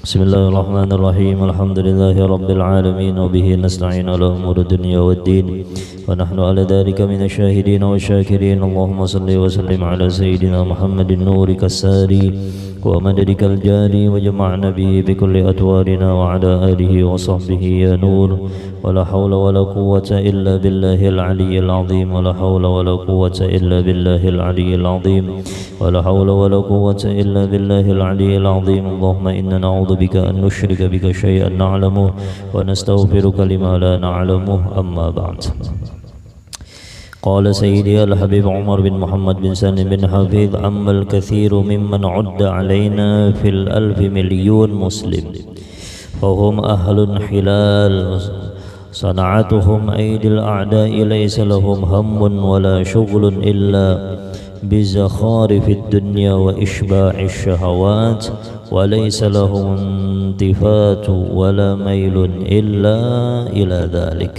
بسم الله الرحمن الرحيم الحمد لله رب العالمين وبه نستعين على أمور الدنيا والدين ونحن على ذلك من الشاهدين والشاكرين اللهم صل وسلم على سيدنا محمد نورك الساري ومددك الجاري وجمعنا به بكل أتوارنا وعلى آله وصحبه يا نور ولا حول ولا قوة إلا بالله العلي العظيم ولا حول ولا قوة إلا بالله العلي العظيم ولا حول ولا قوة إلا بالله العلي العظيم اللهم إنا نعوذ بك أن نشرك بك شيئا نعلمه ونستغفرك لما لا نعلمه أما بعد. قال سيدي الحبيب عمر بن محمد بن سالم بن حفيظ أما الكثير ممن عد علينا في الألف مليون مسلم فهم أهل حلال صنعتهم أيدي الأعداء ليس لهم هم ولا شغل إلا بزخارف الدنيا وإشباع الشهوات وليس لهم انتفات ولا ميل إلا إلى ذلك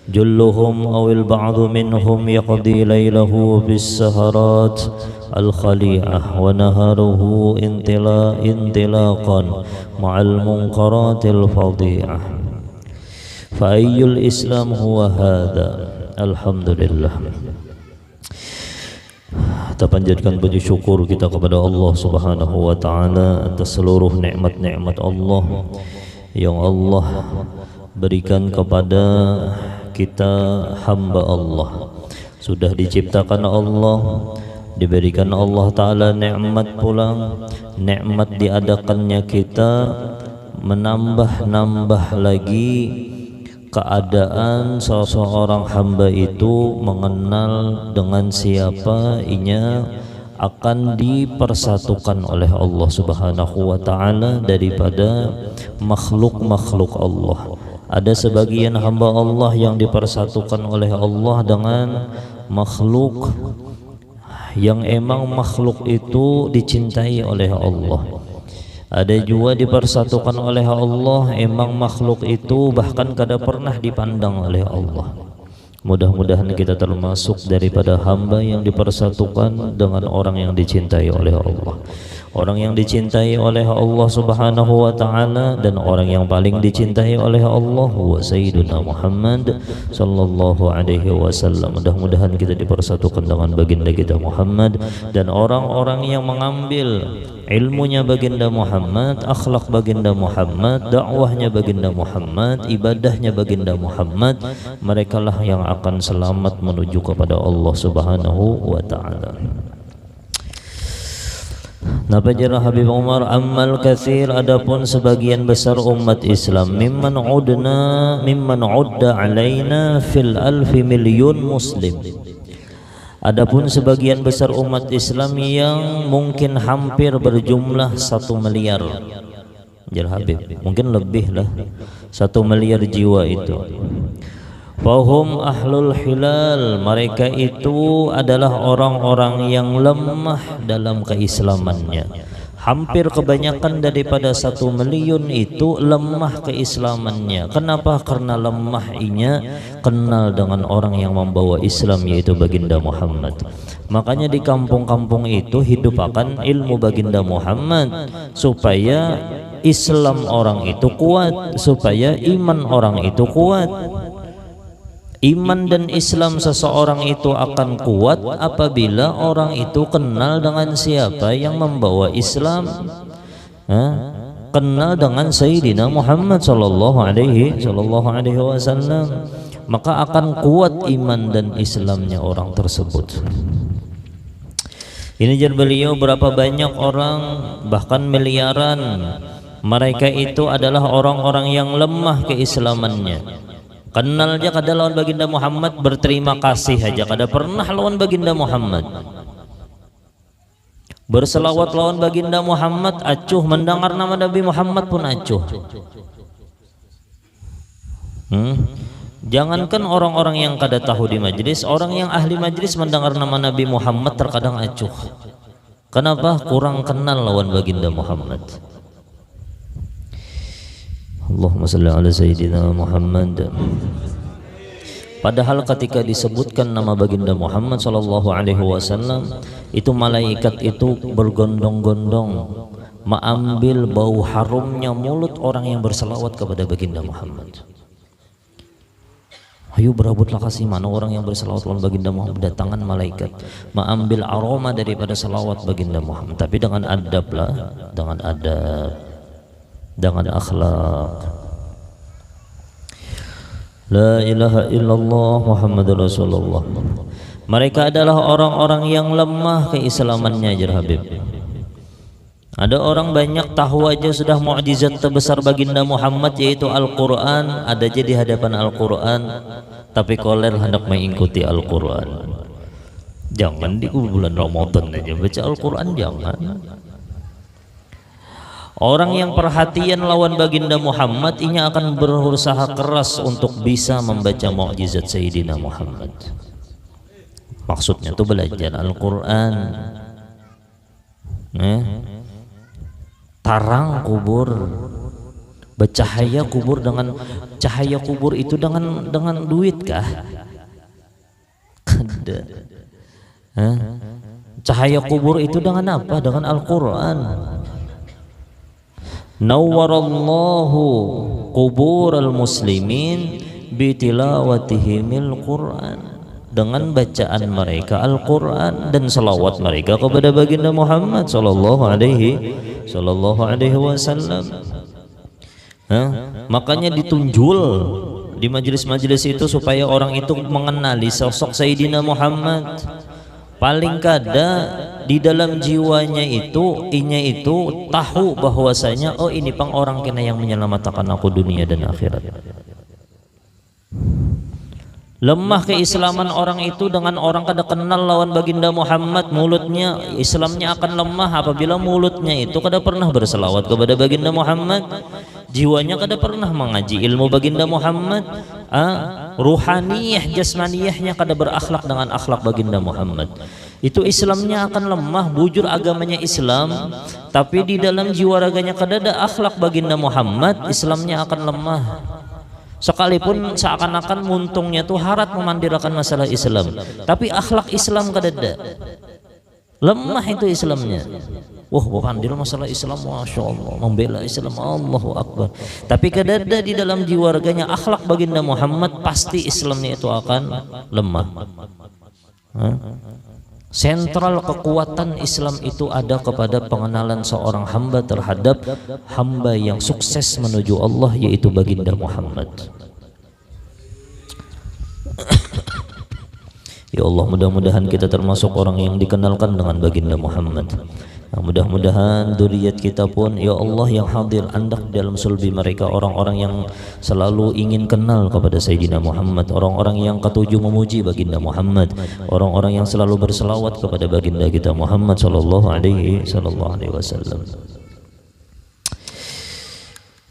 جلهم أو البعض منهم يقضي ليله بالسهرات الخليعة ونهاره انطلاقا مع المنكرات الفظيعة فأي الإسلام هو هذا الحمد لله. Kita panjatkan puji syukur kita kepada Allah Subhanahu wa taala atas seluruh nikmat-nikmat Allah yang Allah berikan kepada kita hamba Allah. Sudah diciptakan Allah, diberikan Allah taala nikmat pula, nikmat diadakannya kita menambah lagi keadaan seseorang hamba itu mengenal dengan siapa inya akan dipersatukan oleh Allah Subhanahu wa taala daripada makhluk-makhluk Allah. Ada sebagian hamba Allah yang dipersatukan oleh Allah dengan makhluk yang emang makhluk itu dicintai oleh Allah. Ada juga dipersatukan oleh Allah emang makhluk itu bahkan kada pernah dipandang oleh Allah. Mudah-mudahan kita termasuk daripada hamba yang dipersatukan dengan orang yang dicintai oleh Allah. Orang yang dicintai oleh Allah Subhanahu wa taala dan orang yang paling dicintai oleh Allah wa Sayyiduna Muhammad sallallahu alaihi wasallam. Mudah-mudahan kita dipersatukan dengan baginda kita Muhammad dan orang-orang yang mengambil ilmunya baginda Muhammad, akhlak baginda Muhammad, dakwahnya baginda Muhammad, ibadahnya baginda Muhammad, merekalah yang akan selamat menuju kepada Allah Subhanahu wa taala. Napa jarah Habib Umar ammal katsir adapun sebagian besar umat Islam mimman udda alaina fil alfi milyun muslim. Adapun sebagian besar umat Islam yang mungkin hampir berjumlah 1 miliar. Jar Habib, mungkin lebih lah 1 miliar jiwa itu. Fahum ahlul hilal, mereka itu adalah orang-orang yang lemah dalam keislamannya. Hampir kebanyakan daripada 1 miliar itu lemah keislamannya. Kenapa? Karena lemah inya kenal dengan orang yang membawa Islam yaitu baginda Muhammad. Makanya di kampung-kampung itu hidup akan ilmu baginda Muhammad supaya Islam orang itu kuat, supaya iman orang itu kuat. Iman dan Islam seseorang itu akan kuat apabila orang itu kenal dengan siapa yang membawa Islam, kenal dengan Sayyidina Muhammad sallallahu alaihi wasallam, maka akan kuat iman dan Islamnya orang tersebut. Ini jar beliau berapa banyak orang bahkan miliaran mereka itu adalah orang-orang yang lemah keislamannya. Kenal aja kada lawan baginda Muhammad, berterima kasih aja kada pernah lawan baginda Muhammad. Berselawat lawan baginda Muhammad acuh, mendengar nama Nabi Muhammad pun acuh. Jangankan orang-orang yang kada tahu di majlis, orang yang ahli majlis mendengar nama Nabi Muhammad terkadang acuh. Kenapa? Kurang kenal lawan baginda Muhammad. Allahumma salli ala Sayyidina Muhammad. Padahal ketika disebutkan nama baginda Muhammad sallallahu alaihi wasallam itu malaikat itu bergondong-gondong mengambil bau harumnya mulut orang yang berselawat kepada baginda Muhammad. Ayo berebutlah kasih mana orang yang berselawat kepada baginda Muhammad, datangkan malaikat mengambil aroma daripada selawat baginda Muhammad, tapi dengan adab lah, dengan adab, dengan akhlak. La ilaha illallah Muhammadur Rasulullah. Mereka adalah orang-orang yang lemah keislamannya, Jar Habib. Ada orang banyak tahu aja sudah mukjizat terbesar baginda Muhammad yaitu Al-Quran, ada aja di hadapan Al-Quran tapi koler hendak mengikuti Al-Quran. Jangan di bulan Ramadan aja baca Al-Quran, jangan. Orang yang perhatian lawan baginda Muhammad ini akan berusaha keras untuk bisa membaca mukjizat Sayyidina Muhammad. Maksudnya itu belajar Al-Quran, tarang kubur, bercahaya kubur. Dengan cahaya kubur itu dengan duit kah? Kada. Cahaya kubur itu dengan apa? Dengan Al-Quran. Nawwarallahu qubural muslimin bitilawatihimil Quran. Dengan bacaan mereka Al-Quran dan salawat mereka kepada baginda Muhammad sallallahu alaihi wasallam. Makanya ditunjul di majelis-majelis itu supaya orang itu mengenali sosok Sayyidina Muhammad. Paling kada di dalam jiwanya itu, inya itu tahu bahwasanya oh ini pang orang kena yang menyelamatkan aku dunia dan akhirat. Lemah keislaman orang itu dengan orang kada kenal lawan baginda Muhammad, mulutnya Islamnya akan lemah apabila mulutnya itu kada pernah berselawat kepada baginda Muhammad, jiwanya kada pernah mengaji ilmu baginda Muhammad, ruhaniyah jasmaniyahnya kada berakhlak dengan akhlak baginda Muhammad. Itu Islamnya akan lemah, bujur agamanya Islam, tapi di dalam jiwa raganya kada ada akhlak baginda Muhammad, Islamnya akan lemah. Sekalipun seakan-akan muntungnya tuh harat memandirakan masalah Islam, tapi akhlak Islam kadada, lemah itu Islamnya. Wah, pandil masalah Islam, masya Allah, membela Islam, Allahu Akbar. Tapi kadada di dalam jiwa raganya akhlak baginda Muhammad, pasti Islamnya itu akan lemah. Sentral kekuatan Islam itu ada kepada pengenalan seorang hamba terhadap hamba yang sukses menuju Allah, yaitu baginda Muhammad. Ya Allah, mudah-mudahan kita termasuk orang yang dikenalkan dengan baginda Muhammad. Mudah-mudahan dzurriyyat kita pun ya Allah yang hadir andak dalam sulbi mereka orang-orang yang selalu ingin kenal kepada Sayyidina Muhammad, orang-orang yang ketujuh memuji baginda Muhammad, orang-orang yang selalu berselawat kepada baginda kita Muhammad sallallahu alaihi wasallam.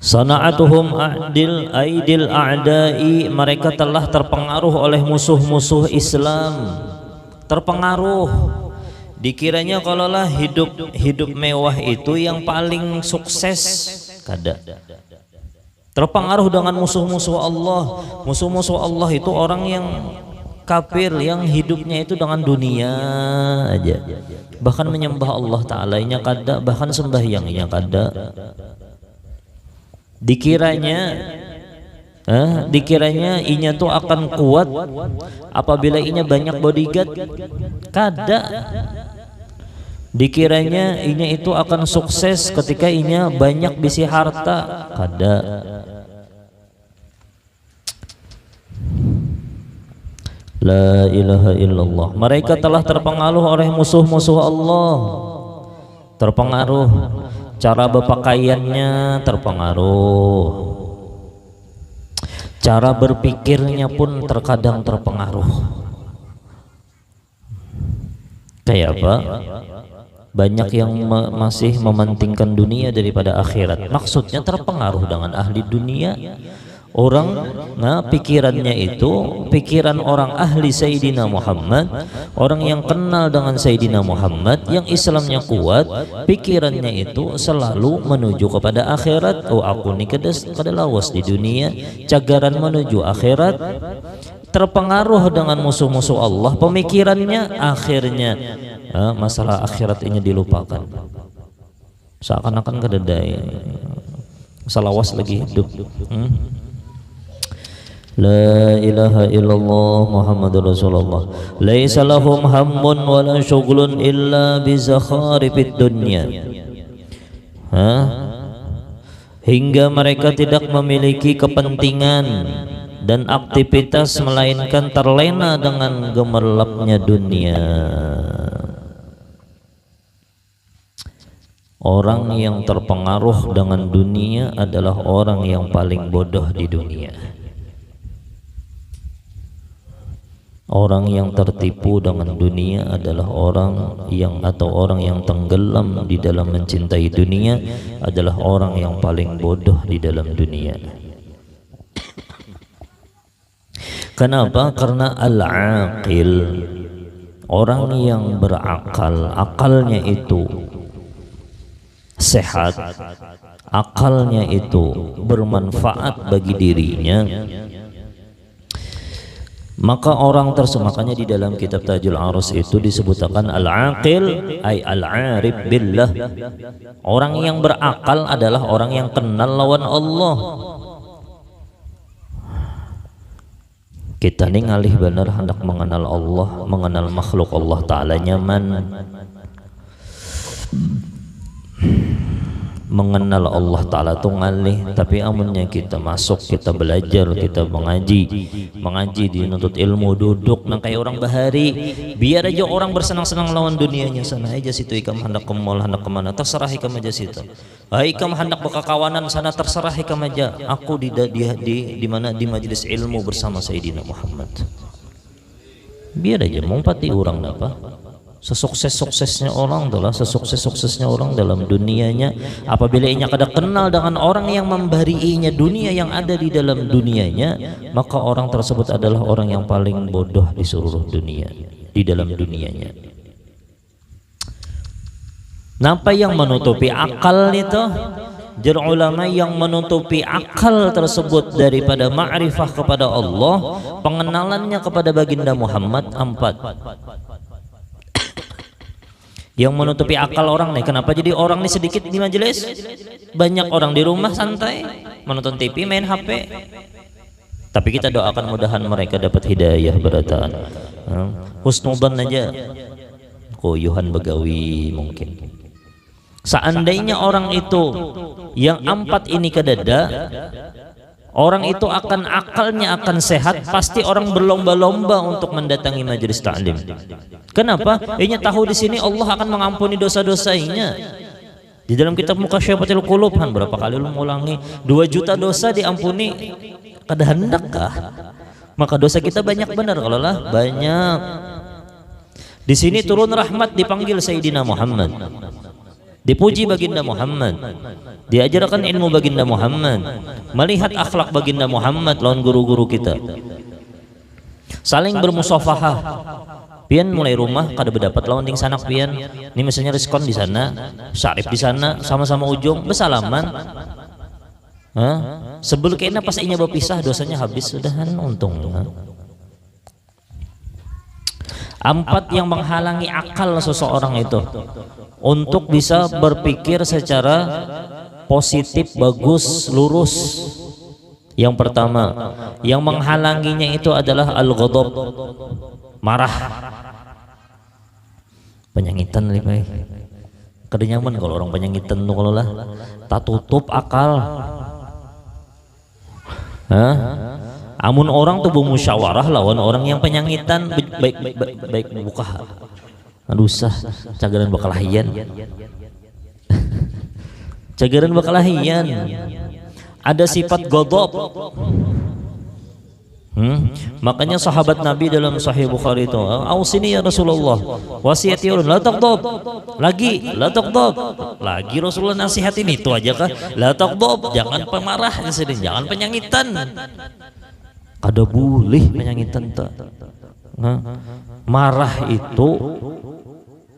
Sana'atuhum aidil a'da'i, mereka telah terpengaruh oleh musuh-musuh Islam, terpengaruh. Dikiranya kalaulah hidup mewah itu yang paling sukses, kada. Terpengaruh dengan musuh-musuh Allah. Musuh-musuh Allah itu orang yang kafir, yang hidupnya itu dengan dunia aja, bahkan menyembah Allah Ta'ala nya kada, bahkan sembahyangnya kada. Dikiranya inya tuh akan kuat apabila inya banyak bodyguard, kada. Dikiranya inya itu akan sukses ketika inya banyak bisi harta, kada. La ilaha illallah. Mereka telah terpengaruh oleh musuh-musuh Allah, terpengaruh cara berpakaiannya, terpengaruh cara berpikirnya pun terkadang terpengaruh. Kayak apa? Banyak yang masih mementingkan dunia daripada akhirat. Maksudnya terpengaruh dengan ahli dunia. Orang, pikirannya itu pikiran orang ahli Sayyidina Muhammad, orang yang kenal dengan Sayyidina Muhammad, yang Islamnya kuat, pikirannya itu selalu menuju kepada akhirat. Oh, aku nih kada lawas di dunia, cagaran menuju akhirat. Terpengaruh dengan musuh-musuh Allah, pemikirannya akhirnya masalah akhirat ini dilupakan. seakan-akan kededai salawas lagi hidup. La ilaha illallah Muhammadur Rasulullah. Laisa lahum hammun wala syughlun illa bi zakharifid dunya. Hingga mereka tidak memiliki kepentingan dan aktivitas melainkan terlena dengan gemerlapnya dunia. Orang yang terpengaruh dengan dunia adalah orang yang paling bodoh di dunia. Orang yang tertipu dengan dunia adalah orang yang tenggelam di dalam mencintai dunia adalah orang yang paling bodoh di dalam dunia. Kenapa? Karena al-aqil, orang yang berakal, akalnya itu sehat, akalnya itu bermanfaat bagi dirinya, maka orang tersebut, makanya di dalam kitab Tajul Arus itu disebutkan al-aqil ay al-arif billah. Orang yang berakal adalah orang yang kenal lawan Allah. Kita ini ngalih benar hendak mengenal Allah, mengenal makhluk Allah Ta'ala nyaman. Mengenal Allah Ta'ala itu ngalih, tapi amunnya kita masuk, kita belajar, kita mengaji dinuntut ilmu, duduk nang kayak orang bahari, biar aja orang bersenang-senang lawan dunianya. Sana aja situ ikam hendak ke mall, hendak kemana, terserah ikam aja situ. Ikam hendak berkawanan sana, terserah ikam aja. Aku di mana, di majelis ilmu bersama Sayyidina Muhammad. Biar aja mau pati orang apa. Sesukses-suksesnya orang adalah sesukses-suksesnya orang dalam dunianya. Apabila ia kada kenal dengan orang yang memberiinya dunia yang ada di dalam dunianya, maka orang tersebut adalah orang yang paling bodoh di seluruh dunia, di dalam dunianya. Napa yang menutupi akal itu? Jadi ulama yang menutupi akal tersebut daripada ma'rifah kepada Allah, pengenalannya kepada baginda Muhammad empat. Yang menutupi akal orang nih, kenapa jadi orang nih sedikit di majelis, banyak orang di rumah santai menonton TV, main HP. Tapi kita doakan mudahan mereka dapat hidayah berataan. Husnudzon aja, koyuhan begawi mungkin. Seandainya orang itu yang empat ini kedada, orang itu akan akalnya akan sehat, pasti orang berlomba-lomba untuk mendatangi majelis ta'lim. Kenapa? Ia tahu di sini Allah akan mengampuni dosa-dosanya. Di dalam kitab Muqasyafatul Qulub berapa kali lu ngulangi 2 juta dosa diampuni, kada hendakkah? Maka dosa kita banyak benar kalau lah banyak. Di sini turun rahmat, dipanggil Sayyidina Muhammad, dipuji baginda Muhammad, diajarkan ilmu baginda Muhammad, melihat akhlak baginda Muhammad lawan guru-guru kita, saling bermusafahah. Pian mulai rumah kada berdapat lawan ding sanak pian. Ini misalnya Rizkon di sana, Syarif di sana, sama-sama ujung bersalaman. Sebelum kena pas inya berpisah dosanya habis sudahan, untung. Empat yang menghalangi akal seseorang itu untuk bisa berpikir secara positif, bagus, lurus. Yang pertama, yang menghalanginya itu adalah al-ghadab, marah, penyangitan nih baik. Kada nyaman kalau orang penyangitan tuh kalau lah tak tutup akal. Amun orang tuh bermusyawarah lawan orang yang penyangitan, baik buka. Aduh sah, cagaran bakal hayan. Cagaran bakal hayan. Ada sifat ghadab. Makanya sahabat Nabi dalam Sahih Bukhari itu, "Ausini ya Rasulullah, wasiati la taghdab." Lagi, la taghdab. Lagi Rasulullah nasihatin itu aja kah? La taghdab, jangan pemarah, jangan penyangitan. Kada boleh penyangitan tak. Marah itu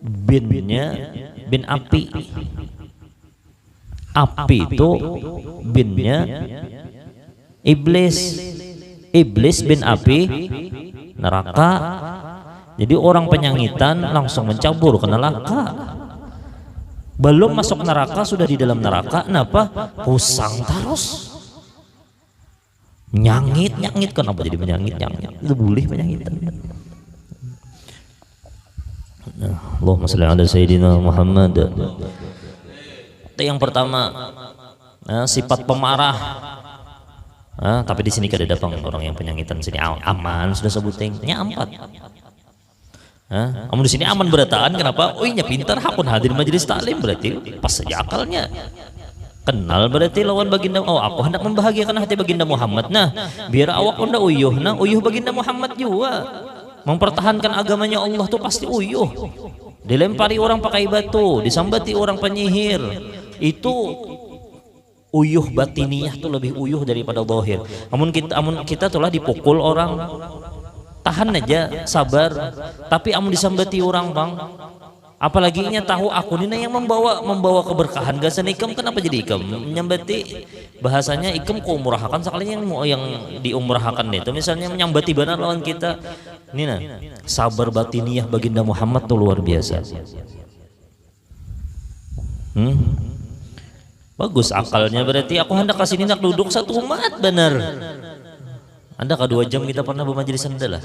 binnya bin api. Api itu binnya iblis. Iblis bin api neraka. Jadi orang penyangitan langsung mencabur ke neraka. belum masuk neraka sudah di dalam neraka. Kenapa? Pusang terus, nyangit. Kenapa jadi menyangit? Itu boleh menyangitan. Allahumma shalli ala sayyidina Muhammad. Itu yang pertama, sifat pemarah. Tapi di sini kada datang orang yang penyangitan sini aman, sudah sebutingnya 4. Amun di sini aman berataan, kenapa? Oh iya pintar, hakun hadir majelis taklim, berarti pas saja akalnya. Kenal berarti lawan baginda. Oh, aku hendak membahagiakan hati baginda Muhammad. Nah, biar awak anda uyuh. Nah, uyuh baginda Muhammad juga. Mempertahankan agamanya Allah tuh pasti uyuh. Dilempari orang pakai batu, disambati orang penyihir, itu uyuh batiniyah tuh lebih uyuh daripada zahir. Amun kita telah dipukul orang, tahan aja, sabar. Tapi amun disambati orang bang, apalagi nya tahu aku ini yang membawa keberkahan. Gasan ikam kenapa jadi ikam menyambati? Bahasanya ikam keumurahakan sekalinya yang diumurahakan itu. Misalnya menyambati benar lawan kita. Ini nah, sabar batiniyah baginda Muhammad tuh luar biasa. Bagus akalnya, berarti aku hendak kasih hendak duduk satu umat benar. Anda ke 2 jam kita pernah bermajlis anda lah.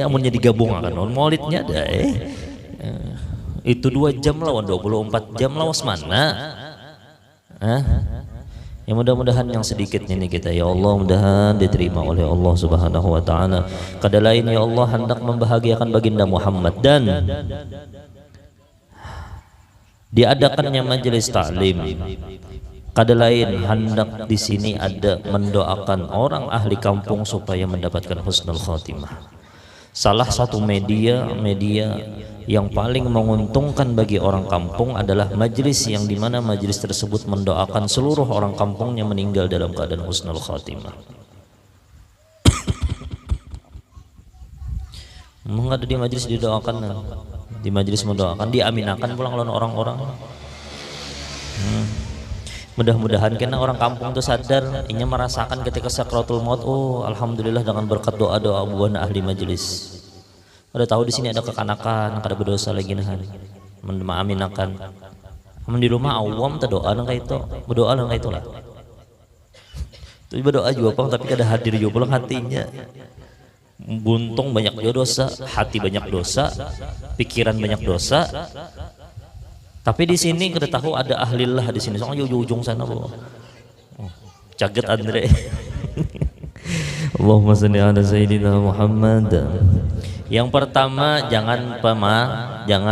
Amunnya digabung akan maulidnya ada. Itu 2 jam lawan 24 jam lawas mana? Ya mudah-mudahan yang sedikit ini kita ya Allah mudahan diterima oleh Allah Subhanahu wa taala. Kada lain ya Allah hendak membahagiakan baginda Muhammad dan diadakannya majelis taklim. Kada lain hendak di sini ada mendoakan orang ahli kampung supaya mendapatkan husnul khotimah. Salah satu media yang paling menguntungkan bagi orang kampung adalah majelis yang dimana majelis tersebut mendoakan seluruh orang kampungnya meninggal dalam keadaan husnul khotimah. Mengada di majelis didoakan, di majelis mendoakan, diaminakan pulang lawan orang-orang. Mudah-mudahan karena orang kampung itu sadar, inya merasakan ketika sakratul maut. Oh, alhamdulillah dengan berkat doa-doa buan ahli majelis. Udah tahu di sini ada kekanakan, kada berdosa lagi nah. Mendoaminakan. Amun di rumah awam teu doa nang itu, berdoa nang itu lah. Tuh berdoa juga pang tapi kada hadir juga pulang hatinya. Buntung banyak dosa, hati banyak dosa, pikiran banyak dosa. Tapi di sini kita tahu ada ahlillah di sini. Soalnya ujung sana bu. Caget Andre. Allahumma shalli ala sayyidina Muhammad. Yang pertama jangan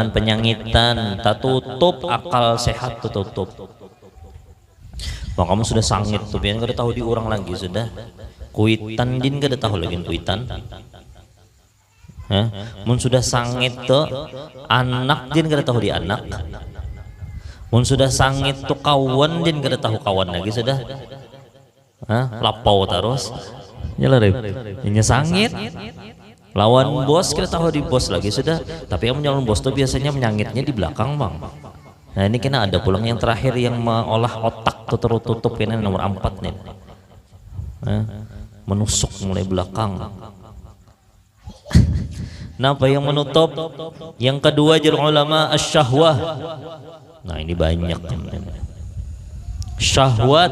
penyangitan, tak tutup akal sehat tutup. Bang kamu sudah sangit tuh, biar kada tahu di orang lagi sudah. Kuitan din kada tahu lagi kuitan. Mun sudah sangit tuh anak din kada tahu di anak. Mun sudah sangit tuh kawan din kada tahu kawan lagi sudah. Lapau terus. Nyala rep. Ini sangit. Lawan bos kita tahu di bos lagi sudah. Tapi yang menyalon bos tuh biasanya menyangitnya di belakang bang. Nah ini kena ada pulang yang terakhir yang mengolah otak tuh tertutup ini nomor 4 nih. Menusuk mulai belakang. Nah apa yang menutup? Yang kedua jar ulama asyahwah. Nah ini banyak syahwat.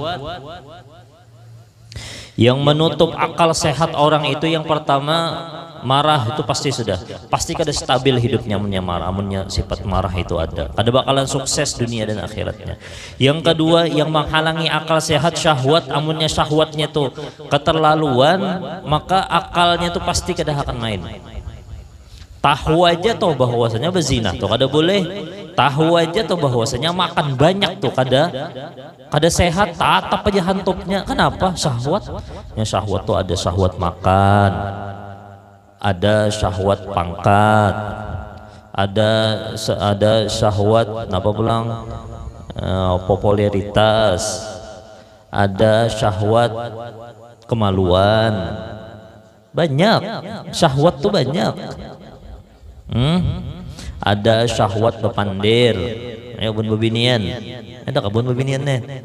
Yang menutup akal sehat orang itu yang pertama marah, itu pasti kada stabil hidupnya. Amunnya marah, amunnya sifat marah itu ada, kada bakalan sukses dunia dan akhiratnya. Yang kedua yang menghalangi akal sehat syahwat. Amunnya syahwatnya tuh keterlaluan, maka akalnya tuh pasti kada akan main. Tahu aja tuh bahwasanya berzina tuh kada boleh. Tahu aja tuh bahwasanya makan banyak tuh kada sehat, tatap aja hantupnya. Kenapa? Syahwat. Ya syahwat tuh ada syahwat makan, ada syahwat pangkat, ada syahwat apa pulang popularitas, ada syahwat kemaluan. Banyak syahwat tuh banyak. Ada syahwat bepandir, ya bun bebinian, ada kabun bebinian nih.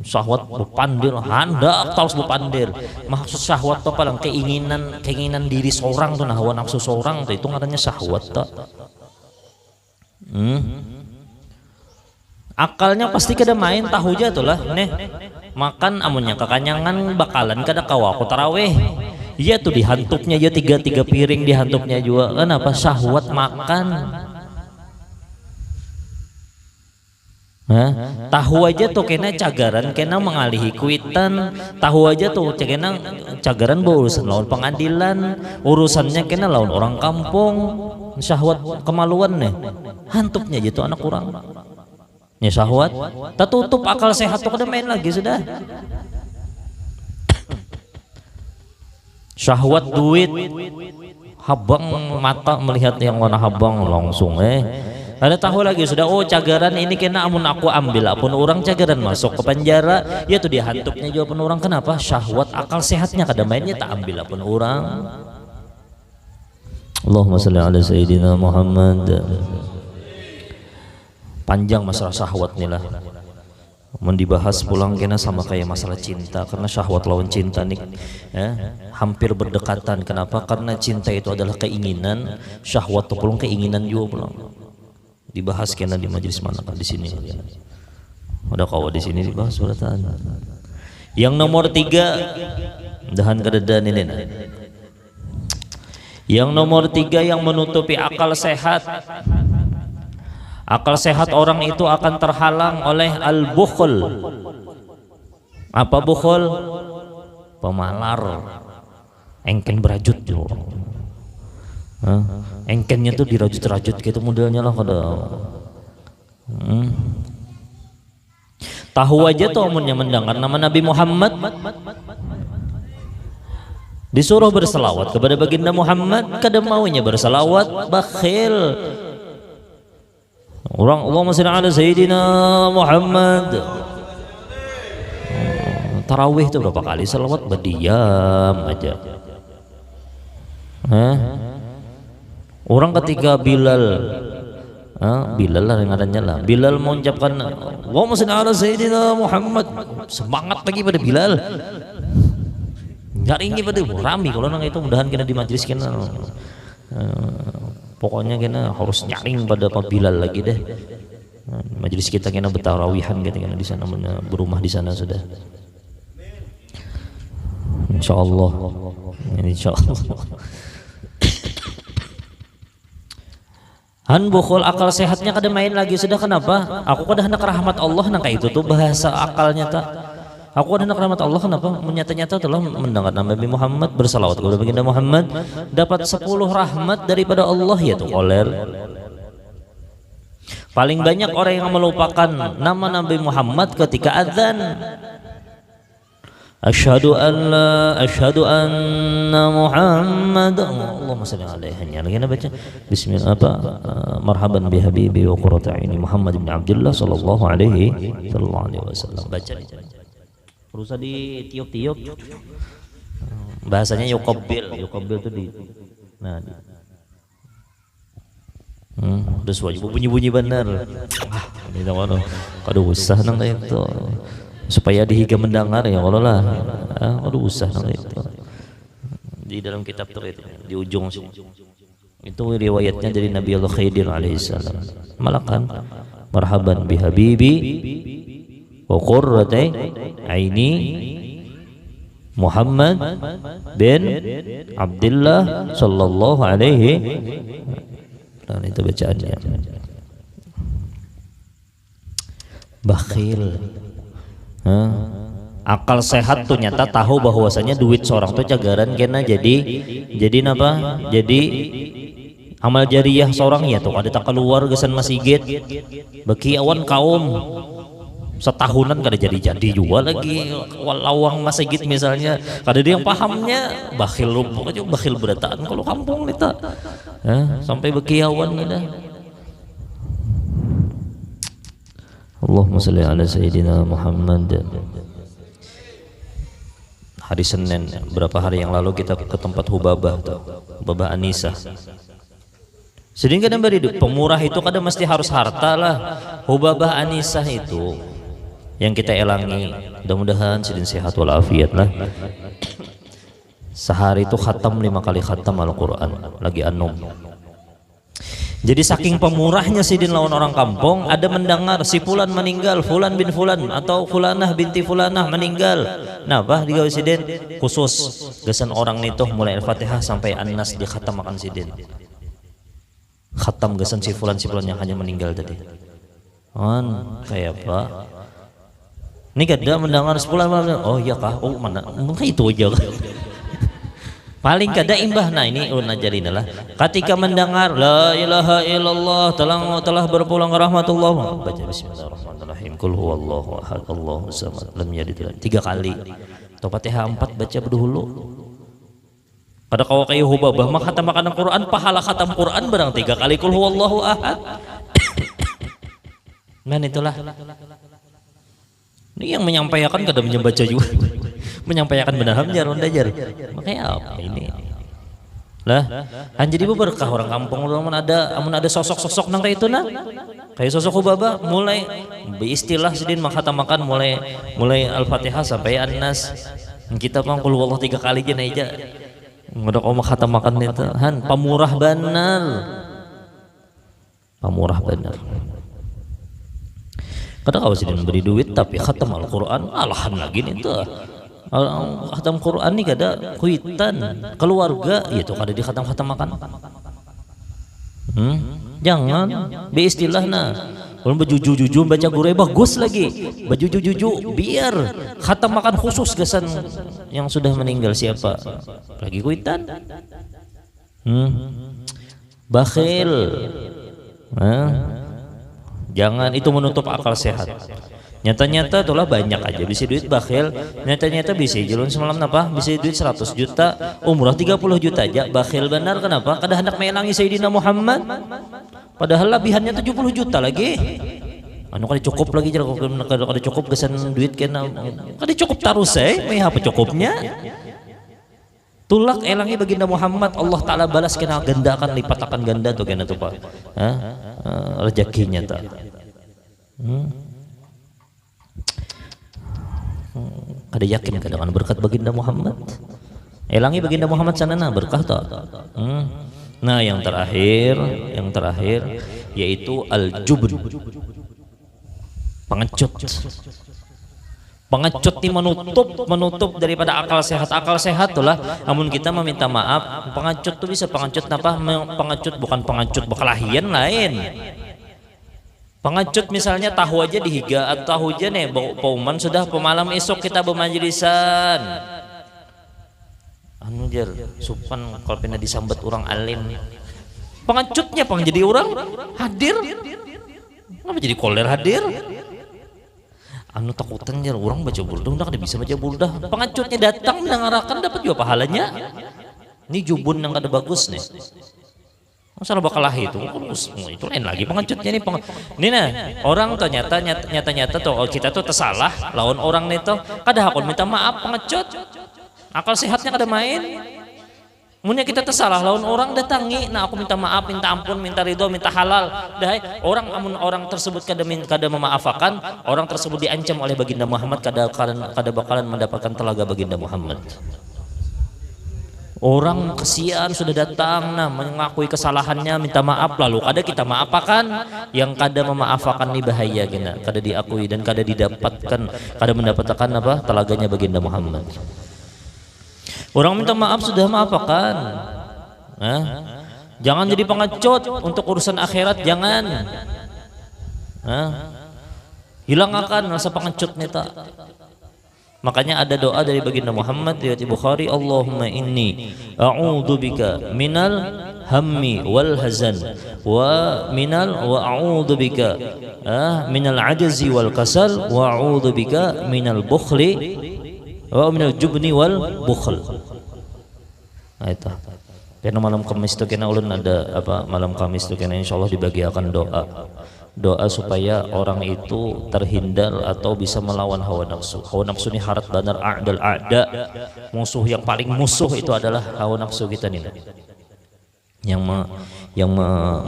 Syahwat bepandir, hendak terus bepandir. Maksud syahwat tuh paling keinginan diri seorang tuh, nah hawa nafsu seorang tuh itu katanya syahwat tuh. Akalnya pasti kada main tahu aja tuh lah nih makan amunnya kekanyangan bakalan kada kawa aku taraweh. Iya tuh dihantupnya aja tiga piring dihantupnya juga kan apa syahwat makan. Tahu aja tuh kena cagaran kena mengalihi kuitan, tahu aja tuh kena cagaran berurusan lawan pengadilan, urusannya kena lawan orang kampung, syahwat kemaluan nih hantupnya aja tuh anak kurang ya syahwat tertutup akal sehat tuh kada main lagi sudah. Syahwat duit habang mata melihat yang warna habang langsung ada tahu lagi sudah oh cagaran ini kena amun aku ambil apun orang cagaran masuk ke penjara ya tuh dia hantupnya juga pun orang kenapa syahwat akal sehatnya kada mainnya tak ambil apun orang. Allahumma sholli ala sayyidina Muhammad. Panjang masalah syahwat nih lah mau dibahas pulang kena sama kayak masalah cinta karena syahwat lawan cinta nih hampir berdekatan. Kenapa? Karena cinta itu adalah keinginan, syahwat itu pulang keinginan juga pulang. Dibahas kena di majelis mana di sini ada kawan di sini dibahas beratan. Yang nomor 3 dahan kededan ini yang nomor 3 yang menutupi akal sehat. Akal sehat orang itu akan terhalang oleh al-bukhl. Apa bukhl? Pemalar. Engken berajut tuh. Engkennya tuh dirajut-rajut gitu modelnya lah kada. Tahu aja tuh amunnya mendengar nama Nabi Muhammad disuruh berselawat kepada baginda Muhammad kada maunya berselawat bakhil. Orang Allahumma shalli ala sayyidina Muhammad. Tarawih itu berapa kali selawat berdiam aja. Orang ketika Bilal Bilal lah yang adanya lah Bilal mengucapkan Allahumma shalli ala sayyidina Muhammad semangat lagi pada Bilal nyaringi pada rami kalau nang itu mudahan kena di majlis kena pokoknya kena harus nyaring pada Pak Bilal lagi deh. Majelis kita kena bertarawihan gitu kena di sana berumah di sana sudah. Insyaallah. Insyaallah. Han bukhul akal sehatnya kada main lagi sudah kenapa? Aku kada hendak rahmat Allah nang kayak itu tuh bahasa akalnya tak. Aku ada rahmat Allah kenapa menyata-nyata telah mendengar Nabi Muhammad bersalawat kepada baginda Muhammad dapat 10 rahmat daripada Allah ya tuh koler. Paling banyak orang yang melupakan nama Nabi Muhammad ketika azan. Asyhadu an la asyhadu anna Muhammad Allahumma shalli alaihi lagi baca bismillah marhaban bi habibi wa qurrata aini Muhammad bin Abdullah sallallahu alaihi wasallam baca. Berusaha di tiup-tiup bahasanya yuqabbil itu di udah wajib bunyi-bunyi benar ini tahu kada usah nang itu supaya dihiga mendengar ya Allah lah kada usah nang itu di dalam kitab tuh itu di ujung sini itu riwayatnya dari Nabi Allah Khidir alaihissalam malakan marhaban bi habibi wa qurrati aini Muhammad bin Abdullah sallallahu alaihi dan itu bacaannya bakhil. Akal sehat tuh nyata tahu bahwasanya duit seorang tuh cagaran kena jadi napa jadi amal jariyah seorang ya tuh ada tak keluar gesan masjid bagi awan kaum setahunan kada jadi juga lagi lawang masjid misalnya kada dia yang pahamnya bakhil lumpuk aja bakhil berataan kalau kampung kita sampai bekiawan dah. Allahumma sholli ala sayyidina Muhammad. Hari Senin berapa hari yang lalu kita ke tempat Hubabah tuh Hubabah Anisa sedang kadang beri pemurah itu kadang mesti harus harta lah. Hubabah Anisah itu yang kita elangi mudah-mudahan sidin sehat walafiat lah. Sehari itu khatam 5 kali khatam Al-Quran lagi anum Jadi saking pemurahnya sidin lawan orang kampung, ada mendengar si fulan meninggal, fulan bin fulan atau fulanah binti fulanah meninggal. Nah, bah digawe sidin khusus gesan orang itu mulai Al-Fatihah sampai An-Nas dikhatamakan sidin. Khatam gesan si fulan yang hanya meninggal tadi. Kayak apa? Ini kada mendengar sepulan, oh iya kah? Oh mana? Itu aja. Paling kada imbah. Nah ini ajarin lah. Ketika mendengar la ilaha illallah telah berpulang ke rahmatullah, baca bismillahirrahmanirrahim qul huwallahu ahad Allahu samad lam yalid 3 kali. Atau Fatihah 4 baca berdahulu. Pada kau kayu hubabah mah khatam makan Quran, pahala khatam Quran barang 3 kali qul huwallahu ahad. Man itulah. Ini yang menyampaikan kada membaca juga. Menyampaikan benar jaron dajar. Makanya apa ini? Lah, jadi berkah orang kampung amun ada sosok-sosok nang kayak itu nah. Kayak sosok Hubaba mulai beristilah sidin menghatamakan mulai Al-Fatihah sampai An-Nas. Kita pang qul huwallahu 3 kali gini aja. Ngodak kau menghatamakan itu. Pamurah benar. Pamurah benar. Kadang kau sidin beri duit tapi khatam Al-Quran alahan lagi nih tuh. Khatam Quran nih kada kuitan keluarga itu kada di khatam makan. Jangan beristilah nah. Kalau baju-juju baca gurih bagus lagi. Baju-juju biar khatam makan khusus kesan yang sudah meninggal siapa. Lagi kuitan. Bakhil. Jangan itu menutup akal sehat. Nyata-nyata itulah banyak aja bisa duit bakhil, nyata-nyata bisa jelun semalam apa bisa duit 100 juta, umrah 30 juta aja bakhil benar. Kenapa? Kada hendak melangi Sayyidina Muhammad padahal lebihannya 70 juta lagi. Anu kada cukup lagi kada cukup gesan duit kena kada cukup tarus meh apa cukupnya. Tulak elangi baginda Muhammad Allah Ta'ala balas kena ganda akan lipat akan ganda tuh kena tuh Pak. Rezekinya tak. Kada yakin kadang berkat baginda Muhammad. Elangi baginda Muhammad sanana berkah tak. Nah yang terakhir yaitu al-jubn. Pengecut ini menutup daripada akal sehat tulah. Namun kita meminta maaf, pengecut tuh bisa pengecut apa? Pengecut bukan pengecut berkelahian lain. Pengecut misalnya tahu aja dihiga atau tahu aja nih pauman sudah pemalam esok kita bermajlisan. Anu jar supan kalau pernah disambat orang alim. Pengecutnya pang jadi orang hadir. Kenapa jadi koler hadir? Anu takutan jar orang baca burdah udah kada bisa baca burdah. Pengecutnya datang mendengarkan dapat juga pahalanya. Ini jubun yang kada bagus nih. Masalah bakalah itu lain lagi pengecutnya nih. Ini nah orang tuh nyata tuh kita tuh tersalah lawan orang nih tuh kada hakun minta maaf pengecut. Akal sehatnya kada main. Munya kita tersalah lawan orang datangi, nah aku minta maaf, minta ampun, minta ridho, minta halal. Dah orang tersebut kada memaafakan, orang tersebut diancam oleh baginda Muhammad kada bakalan mendapatkan telaga baginda Muhammad. Orang kesian sudah datang nah mengakui kesalahannya minta maaf lalu kada kita maafakan, yang kada memaafakan ini bahaya gina, kada diakui dan kada mendapatkan apa telaganya baginda Muhammad. Orang minta maaf sudah maafakan. Jangan jadi pengecut untuk urusan akhirat, jangan. Hilangkan rasa pengecut neta. Makanya ada doa dari baginda Muhammad riwayat Bukhari, Allahumma inni a'udzubika minal hammi wal hazan wa a'udzubika minal ajzi wal kasal wa a'udzubika minal bukhli wa minal jubni wal bukhl. Nah itu. Karena malam Kamis itu kena ulun ada apa malam Kamis itu kena insyaallah dibagiakan doa supaya orang itu terhindar atau bisa melawan hawa nafsu. Hawa nafsu ini harat banar a'dal a'da. Musuh yang paling musuh itu adalah hawa nafsu kita nih. Yang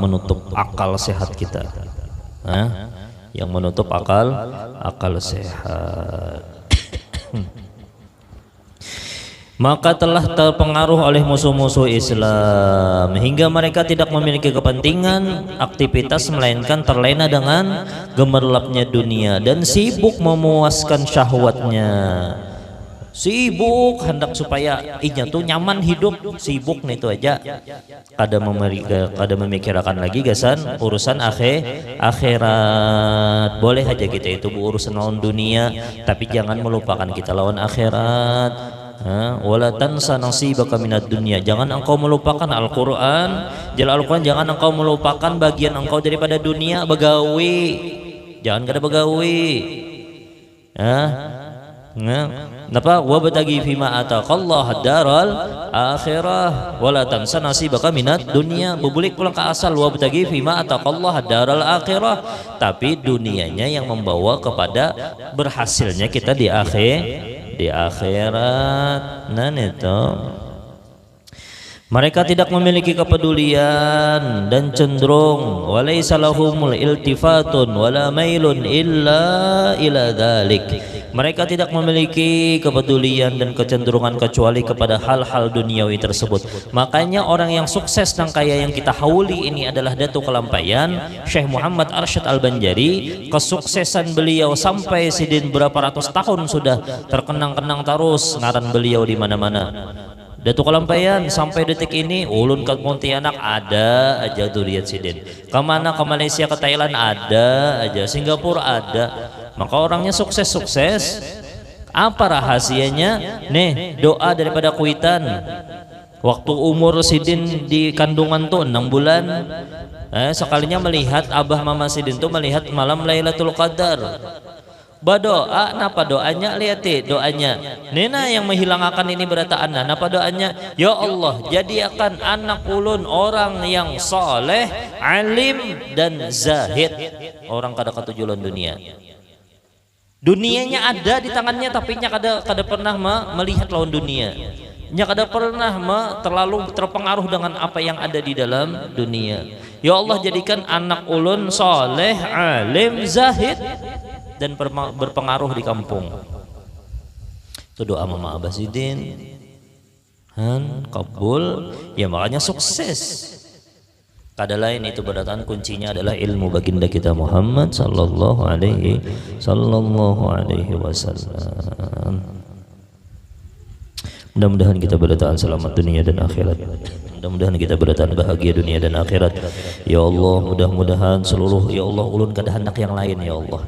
menutup akal sehat kita. Yang menutup akal sehat. maka telah terpengaruh oleh musuh-musuh Islam hingga mereka tidak memiliki kepentingan aktivitas melainkan terlena dengan gemerlapnya dunia dan sibuk memuaskan syahwatnya. Sibuk hendak supaya inya tuh nyaman hidup, sibuk nih itu aja. Kada memikirkan lagi gasan urusan akhirat. Boleh aja kita itu urusan lawan dunia, tapi jangan melupakan kita lawan akhirat. Wala tansa nasibaka minad dunya. Jangan engkau melupakan Al-Qur'an. Al-Qur'an, jangan engkau melupakan bagian engkau daripada dunia, begawi. Jangan kada begawi. Napa wabtagi fima ataqallah daral akhirah wala tansa nasibaka minad dunya. Bebulik pulang ke asal wabtagi fima ataqallah daral akhirah, tapi dunianya yang membawa kepada berhasilnya kita di akhirat. Nah itu mereka tidak memiliki kepedulian dan cenderung walaysa lahumul iltifatun wala mailun illa ila dzalik. Mereka tidak memiliki kepedulian dan kecenderungan kecuali kepada hal-hal duniawi tersebut. Makanya orang yang sukses dan kaya yang kita hauli ini adalah Datuk Kelampayan Syekh Muhammad Arsyad Al-Banjari. Kesuksesan beliau sampai sidin berapa ratus tahun sudah terkenang-kenang terus ngaran beliau di mana-mana. Datuk Kelampayan sampai detik ini ulun ke Pontianak ada aja duriat sidin. Kemana, ke Malaysia, ke Thailand ada aja, Singapura ada. Maka orangnya sukses-sukses. Apa rahasianya? Nih doa daripada Kuitan. Waktu umur sidin di kandungan tuh 6 bulan, sekalinya melihat abah mama sidin tuh melihat malam Lailatul Qadar. Badoa, napa doanya? Lihat doanya. Nena yang menghilangkan ini berataan. Napa doanya? Ya Allah, jadikan anak ulun orang yang soleh, alim dan zahid. Orang kada ketujuan dunia. Dunianya ada di tangannya, tapi nya kada pernah melihat lawan dunia. Nya kada pernah terlalu terpengaruh dengan apa yang ada di dalam dunia. Ya Allah, jadikan anak ulun soleh, alim, zahid dan berpengaruh di kampung. Itu doa Mama Abah Sidin. Kabul, ya makanya sukses. Kada lain itu berataan kuncinya adalah ilmu baginda kita Muhammad sallallahu alaihi wasallam. Mudah-mudahan kita berataan selamat dunia dan akhirat. Mudah-mudahan kita berataan bahagia dunia dan akhirat. Ya Allah, mudah-mudahan seluruh, ya Allah, ulun kada hendak yang lain, ya Allah.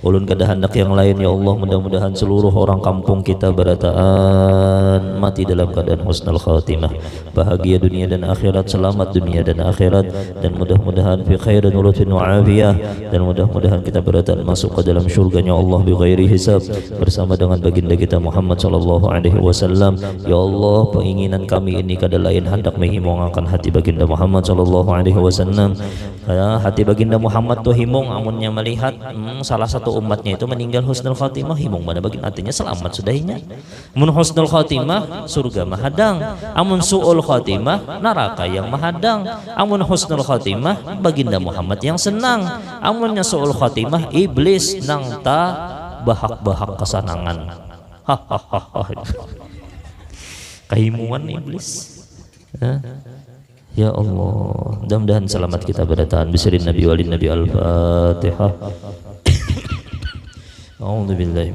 Ulun kada hendak yang lain, ya Allah. Mudah-mudahan seluruh orang kampung kita berataan mati dalam keadaan husnul khatimah, bahagia dunia dan akhirat, selamat dunia dan akhirat, dan mudah-mudahan fi khairin wa lutfin wa afiyah, dan mudah-mudahan kita berataan masuk ke dalam syurganya Allah bi ghairi hisab bersama dengan baginda kita Muhammad sallallahu alaihi wasallam. Ya Allah, keinginan kami ini kada lain hendak menghimungkan hati baginda Muhammad sallallahu alaihi wasallam. Hati baginda Muhammad tuh himung amunnya melihat salah satu umatnya itu meninggal husnul khatimah, himung mana bagian artinya selamat sudahnya. Amun husnul khatimah surga mahadang, amun su'ul khatimah neraka yang mahadang. Amun husnul khatimah baginda Muhammad yang senang, amunnya su'ul khatimah iblis nang ta bahak-bahak kesanangan. Kehimungan iblis. Ya Allah, mudah-mudahan selamat kita berataan bisirin Nabi walin Nabi. Al-Fatihah. A'udzubillahi